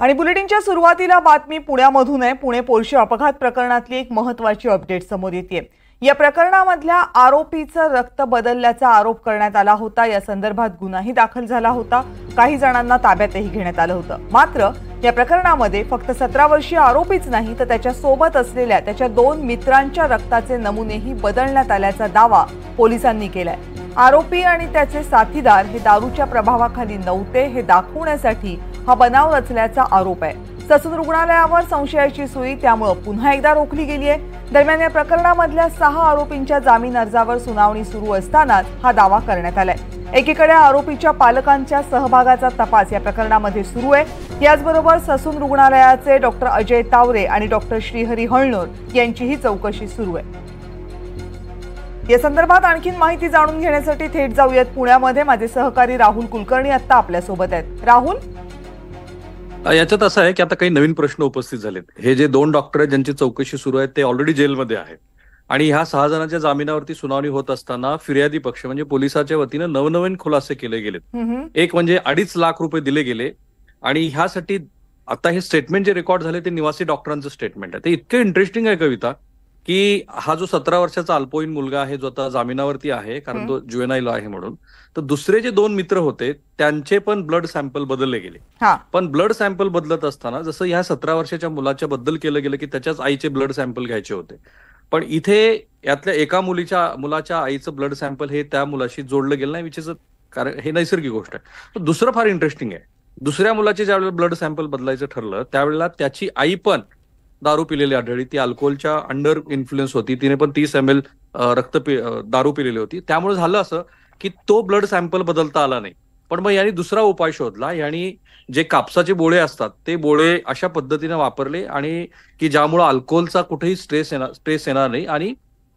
आणि बुलेटिनच्या सुरुवातीला बातमी पुण्यामधून आहे। पुणे पोर्शे अपघात प्रकरणातली एक महत्त्वाची अपडेट समोर येते। या प्रकरणामधल्या आरोपीचं रक्त बदलल्याचा आरोप करण्यात आला होता। या संदर्भात गुन्हाही दाखल झाला होता। काही जणांना ताब्यातही घेण्यात आलं होतं। मात्र या प्रकरणामध्ये फक्त 17 वर्षीय आरोपीच नाही तर त्याच्या सोबत असलेल्या त्याच्या 2 मित्रांच्या रक्ताचे नमुनेही बदलण्यात आल्याचा दावा पोलिसांनी केलाय। आरोपी आणि त्याचे साथीदार हे दारूच्या प्रभावाखाली नव्हते हे दाखवण्यासाठी हा बनाव रचल्याचा आरोप आहे। ससून रुग्णालयावर संशयाची सुई त्यामुळे पुन्हा एकदा रोखली गेली आहे। दरम्यान या प्रकरणामधल्या 6 आरोपींच्या जामीन अर्जावर सुनावणी सुरू असतानाच हा दावा करण्यात आलाय। एकीकडे आरोपीच्या पालकांच्या सहभागाचा तपास या प्रकरणामध्ये सुरू आहे। याचबरोबर ससून रुग्णालयाचे डॉक्टर अजय तावरे आणि डॉक्टर श्रीहरी हळनोर यांचीही चौकशी सुरू आहे। या संदर्भात आणखीन माहिती जाणून घेण्यासाठी थेट जाऊयात पुण्यामध्ये। माझे सहकारी राहुल कुलकर्णी आता आपल्या सोबत आहेत। राहुल, याच्यात असं आहे की आता काही नवीन प्रश्न उपस्थित झालेत। हे जे 2 डॉक्टर आहेत ज्यांची चौकशी सुरू आहे ते ऑलरेडी जेलमध्ये आहेत आणि ह्या 6 जणांच्या जामिनावरती सुनावणी होत असताना फिर्यादी पक्ष म्हणजे पोलिसाच्या वतीने नवनवीन खुलासे केले गेलेत। एक म्हणजे 2.5 लाख रुपये दिले गेले आणि ह्यासाठी आता हे स्टेटमेंट जे रेकॉर्ड झाले ते निवासी डॉक्टरांचं स्टेटमेंट आहे। ते इतकं इंटरेस्टिंग आहे कविता की हा जो 17 वर्षाचा अल्पवयीन मुलगा आहे जो आता जामिनावरती आहे कारण तो जुवेनाईल आहे म्हणून, तर दुसरे जे 2 मित्र होते त्यांचे पण ब्लड सॅम्पल बदलले गेले। पण ब्लड सॅम्पल बदलत असताना जसं ह्या 17 वर्षाच्या मुलाच्या बद्दल केलं गेलं की त्याच्याच आईचे ब्लड सॅम्पल घ्यायचे होते, पण इथे यातल्या एका मुलाच्या आईचं ब्लड सॅम्पल हे त्या मुलाशी जोडलं गेलं नाही, कारण हे नैसर्गिक गोष्ट आहे। तर दुसरं फार इंटरेस्टिंग आहे, दुसऱ्या मुलाचे ज्यावेळेला ब्लड सॅम्पल बदलायचं ठरलं त्यावेळेला त्याची आई पण दारू पिलेली आढळली। ती अल्कोहोलच्या अंडर इन्फ्लुएन्स होती, तिने पण 30 ml दारू पिलेली होती। त्यामुळे झालं असं की तो ब्लड सॅम्पल बदलता आला नाही। पण मग यांनी दुसरा उपाय शोधला। यांनी जे कापसाचे बोळे असतात ते बोळे अशा पद्धतीने वापरले आणि की ज्यामुळे अल्कोहोलचा कुठेही स्ट्रेस येणार नाही आणि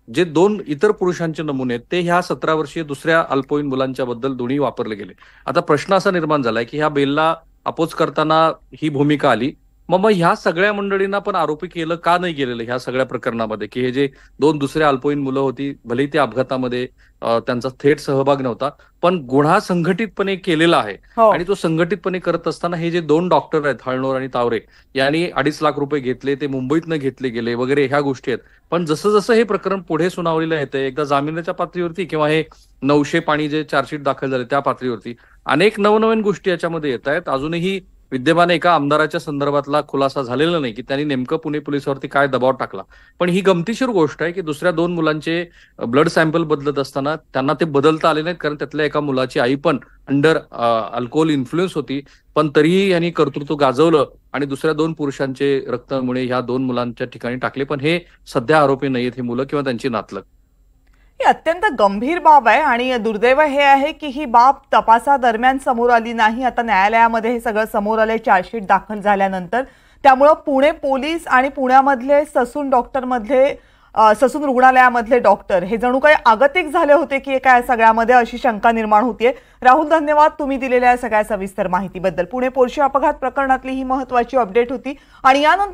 जे 2 इतर पुरुषांचे नमुने आहेत ते ह्या 17 वर्षीय दुसऱ्या अल्पवयीन मुलांच्या बद्दल दोन्ही वापरले गेले। आता प्रश्न असा निर्माण झालाय की ह्या बेलला अपोज करताना ही भूमिका आली, मग ह्या सगळ्या मंडळींना पण आरोपी केलं का नाही गेलेलं ह्या सगळ्या प्रकरणामध्ये, की हे जे 2 दुसरे अल्पवयीन मुलं होती भलेही ते अपघातामध्ये त्यांचा थेट सहभाग नव्हता पण गुन्हा संघटितपणे केलेला आहे आणि तो संघटितपणे करत असताना हे जे 2 डॉक्टर आहेत हळनोर आणि तावरे यांनी 2.5 लाख रुपये घेतले, ते मुंबईतनं घेतले गेले वगैरे ह्या गोष्टी आहेत। पण जसं जसं हे प्रकरण पुढे सुनावणीला येतंय एकदा जामिनाच्या पातळीवरती किंवा हे 900 पाणी जे चार्जशीट दाखल झाले त्या पातळीवरती अनेक नवनवीन गोष्टी याच्यामध्ये येत आहेत। अजूनही विद्यमान एका आमदाराच्या संदर्भातला खुलासा झालेला नाही की त्यांनी नेमकं पुणे पोलिसांवरती काय दबाव टाकला। पण ही गमतीशीर गोष्ट आहे की दुसऱ्या 2 मुलांचे ब्लड सॅम्पल बदलत असताना त्यांना ते बदलता आले नाहीत कारण त्यातल्या एका मुलाची आई पण अंडर अल्कोहोल इन्फ्लुएन्स होती, पण तरीही यांनी कर्तृत्व गाजवलं आणि दुसऱ्या 2 पुरुषांचे रक्तामुळे ह्या 2 मुलांच्या ठिकाणी टाकले। पण हे सध्या आरोपी नाहीयेत हे मुलं किंवा त्यांची नातलग। ही अत्यंत गंभीर बाब आहे आणि दुर्दैव हे आहे की ही बाब तपासादरम्यान समोर आली नाही। आता न्यायालयामध्ये हे सगळं समोर आले चार्जशीट दाखल झाल्यानंतर। त्यामुळे पुणे पोलीस आणि पुण्यामधले ससून रुग्णालयामधले डॉक्टर हे जणू काही आगतिक झाले होते की काय सगळ्यामध्ये अशी शंका निर्माण होतीये। राहुल, धन्यवाद तुम्ही दिलेल्या सगळ्या सविस्तर माहितीबद्दल। पुणे पोर्शे अपघात प्रकरणातली ही महत्त्वाची अपडेट होती आणि यानंतर